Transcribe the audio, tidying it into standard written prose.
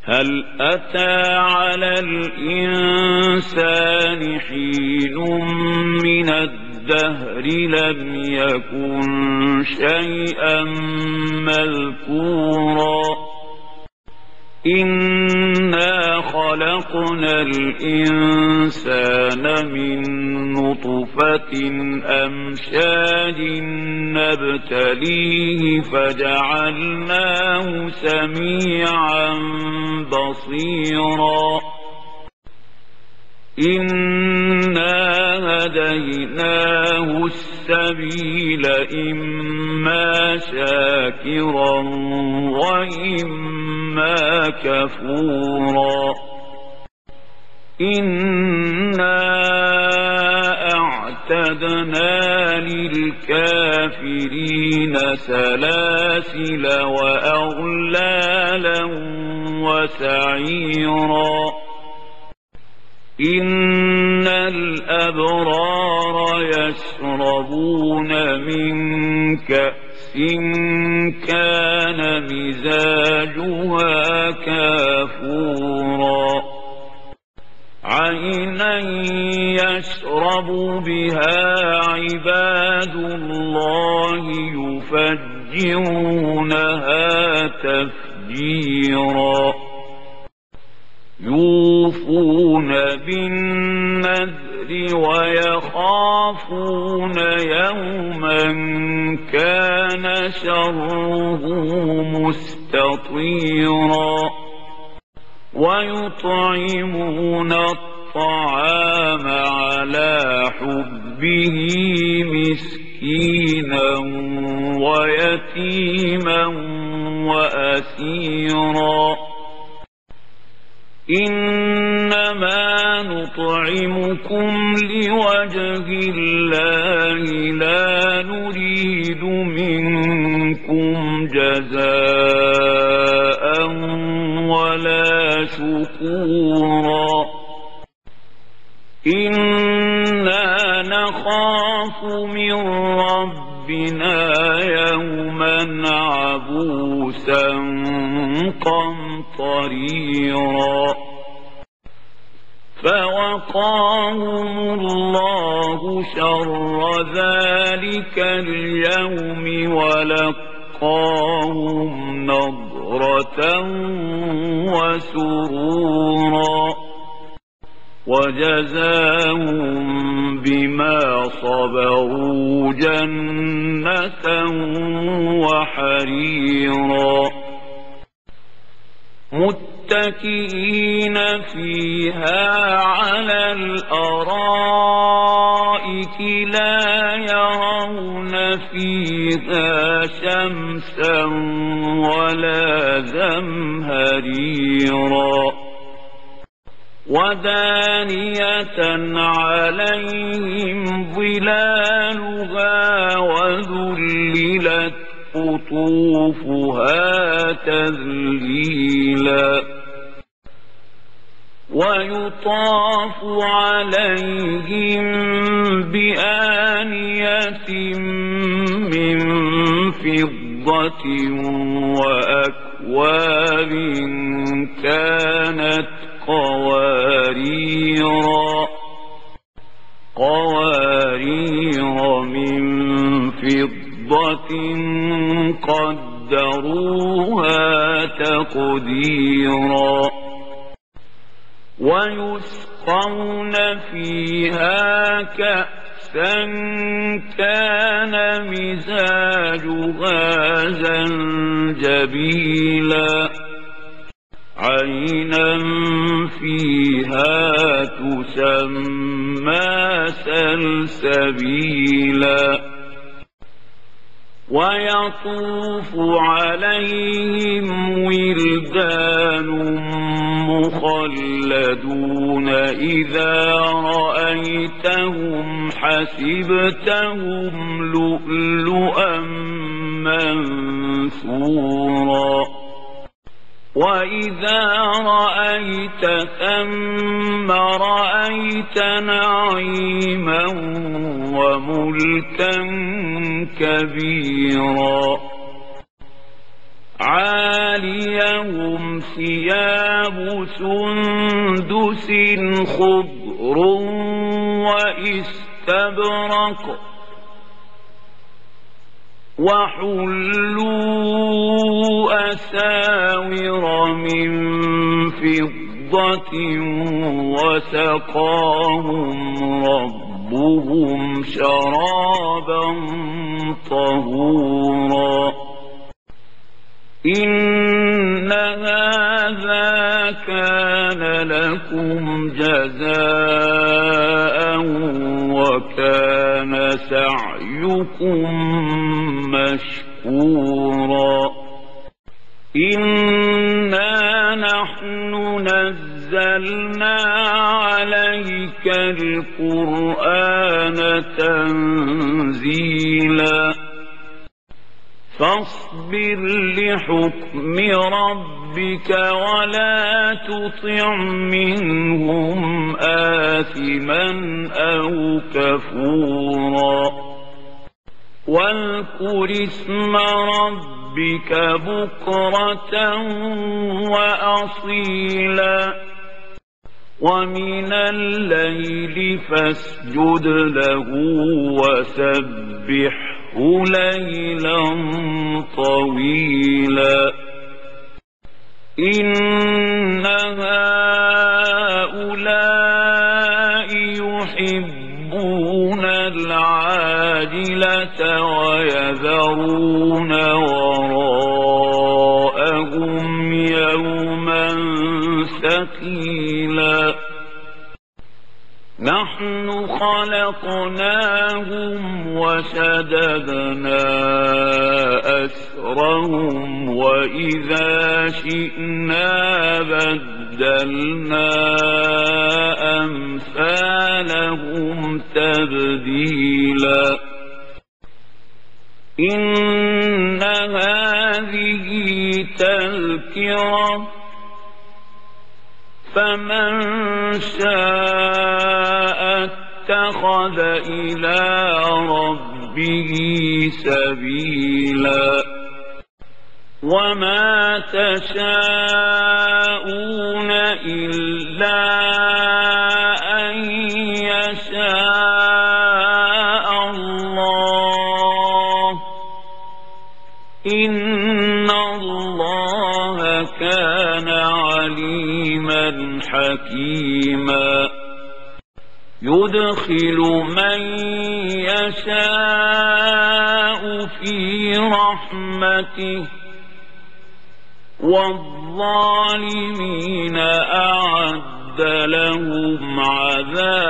هل أتى على الإنسان حين من الدهر لم يكن شيئا مذكورا إنا خلقنا الإنسان من نطفة أمشاج نبتليه فجعلناه سميعا بصيرا إنا هديناه السبيل إما شاكرا وإما كفورا إنا أعتدنا للكافرين سلاسل وأغلالا وسعيرا إن الأبرار يشربون من كأس كان مزاجها كافورا عينا يشرب بها عباد الله يفجرونها تفجيرا يوفون بالنذر ويخافون يوما كان شره مستطيرا ويطعمون الطعام على حبه مسكينا ويتيما وأسيرا إنما نطعمكم لوجه الله لا نريد منكم جزاء ولا شكورا إنا نخاف من ربنا يوما عبوسا قمطريرا فوقاهم الله شر ذلك اليوم ولقاهم نضرة وسرورا وجزاهم بما صبروا جنة وحريرا متكئين فيها على الأرائك لا يرون فيها شمسا ولا زمهريرا ودانية عليهم ظلالها وذللت قطوفها تذليلا ويطاف عليهم بآنية من فضة وأكواب كانت قوارير من فضة قدروها تقديرا ويسقون فيها كأسا كان مزاجها زنجبيلا عينا فيها تسمى سلسبيلا ويطوف عليهم ولدان مخلدون إذا رأيتهم حسبتهم لؤلؤا منثورا وإذا رأيت ثم رأيت نعيما وملكا كبيرا عاليهم ثياب سندس خضر واستبرق وحلوا أساور من فضة وسقاهم ربهم شرابا طهورا إن هذا كان لكم جزاء وكان سعيكم مشكورا إنا نحن نزلنا عليك القرآن تنزيلا فاصبر لحكم ربك ولا تطع منهم آثما أو كفورا واذكر اسم ربك بكرة وأصيلا ومن الليل فاسجد له وسبحه ليلا طويلا إن هؤلاء يحبون العاجلة ويذرون وراءهم يوما ثقيلا نحن خلقناهم وشددنا أسرهم وإذا شئنا بدلنا أمثالهم تبديلا إن هذه تذكرة فمن شاء اتخذ إلى ربه سبيلا وما تشاءون إلا أن يشاء الله إن الله كان عليما حكيما يدخل من يشاء في رحمته والظالمين أعد لهم عذابا